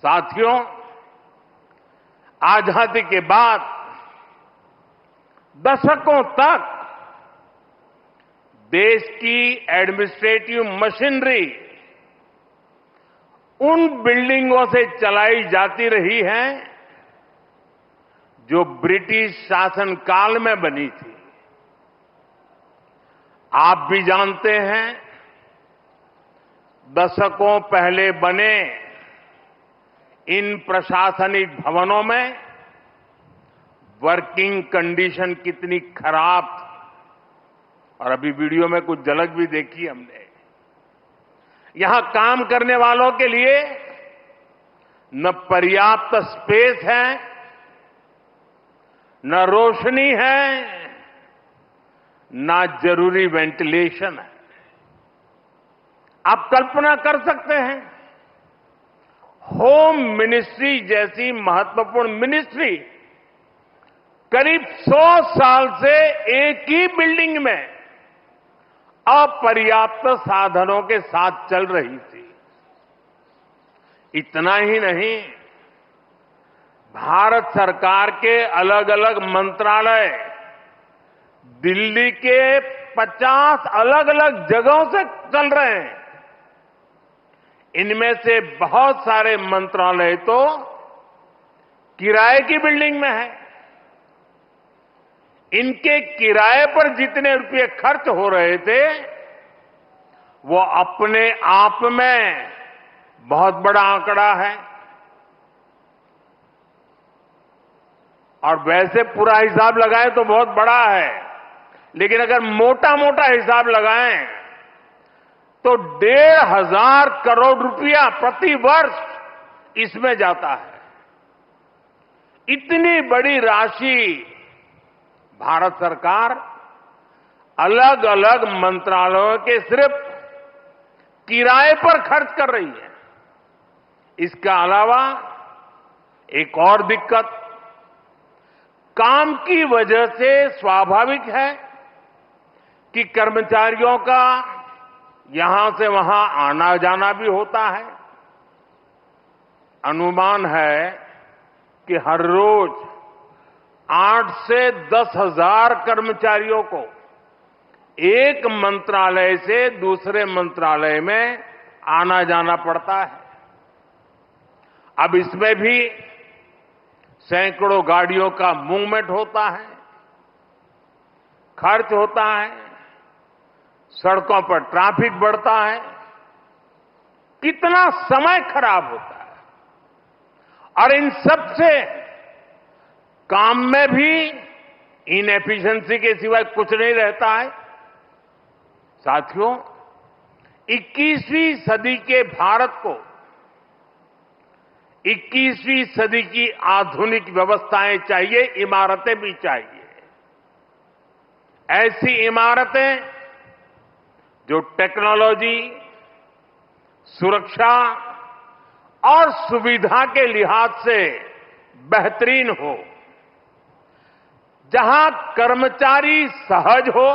साथियों, आजादी के बाद दशकों तक देश की एडमिनिस्ट्रेटिव मशीनरी उन बिल्डिंगों से चलाई जाती रही है जो ब्रिटिश शासनकाल में बनी थी। आप भी जानते हैं, दशकों पहले बने इन प्रशासनिक भवनों में वर्किंग कंडीशन कितनी खराब थी, और अभी वीडियो में कुछ झलक भी देखी हमने। यहां काम करने वालों के लिए न पर्याप्त स्पेस है, न रोशनी है, न जरूरी वेंटिलेशन है। आप कल्पना कर सकते हैं, होम मिनिस्ट्री जैसी महत्वपूर्ण मिनिस्ट्री करीब 100 साल से एक ही बिल्डिंग में अपर्याप्त साधनों के साथ चल रही थी। इतना ही नहीं, भारत सरकार के अलग अलग मंत्रालय दिल्ली के 50 अलग अलग जगहों से चल रहे हैं। इनमें से बहुत सारे मंत्रालय तो किराए की बिल्डिंग में है। इनके किराए पर जितने रुपए खर्च हो रहे थे, वो अपने आप में बहुत बड़ा आंकड़ा है। और वैसे पूरा हिसाब लगाएं तो बहुत बड़ा है, लेकिन अगर मोटा मोटा हिसाब लगाएं तो 1,500 करोड़ रुपया प्रति वर्ष इसमें जाता है। इतनी बड़ी राशि भारत सरकार अलग अलग मंत्रालयों के सिर्फ किराए पर खर्च कर रही है। इसके अलावा एक और दिक्कत काम की वजह से स्वाभाविक है कि कर्मचारियों का यहां से वहां आना जाना भी होता है। अनुमान है कि हर रोज 8 से 10,000 कर्मचारियों को एक मंत्रालय से दूसरे मंत्रालय में आना जाना पड़ता है। अब इसमें भी सैकड़ों गाड़ियों का मूवमेंट होता है, खर्च होता है, सड़कों पर ट्रैफिक बढ़ता है, कितना समय खराब होता है। और इन सब से काम में भी इनएफिशिएंसी के सिवाय कुछ नहीं रहता है। साथियों, 21वीं सदी के भारत को 21वीं सदी की आधुनिक व्यवस्थाएं चाहिए, इमारतें भी चाहिए। ऐसी इमारतें जो टेक्नोलॉजी, सुरक्षा और सुविधा के लिहाज से बेहतरीन हो, जहां कर्मचारी सहज हो,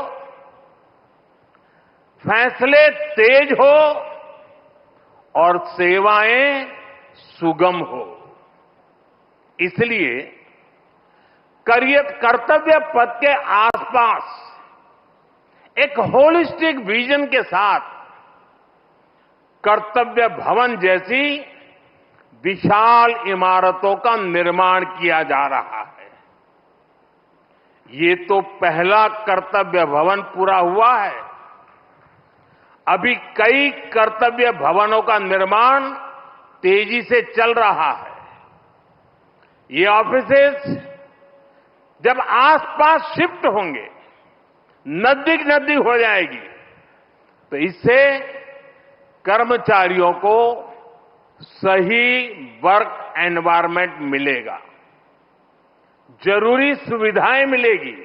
फैसले तेज हो और सेवाएं सुगम हो। इसलिए कर्तव्य पथ के आसपास एक होलिस्टिक विजन के साथ कर्तव्य भवन जैसी विशाल इमारतों का निर्माण किया जा रहा है। ये तो पहला कर्तव्य भवन पूरा हुआ है। अभी कई कर्तव्य भवनों का निर्माण तेजी से चल रहा है। ये ऑफिसेस जब आसपास शिफ्ट होंगे, नजदीक नजदीक हो जाएगी, तो इससे कर्मचारियों को सही वर्क एनवायरनमेंट मिलेगा, जरूरी सुविधाएं मिलेगी,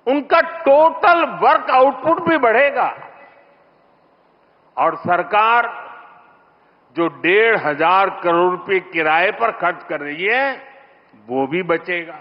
उनका टोटल वर्क आउटपुट भी बढ़ेगा और सरकार जो 1,500 करोड़ रुपए किराए पर खर्च कर रही है, वो भी बचेगा।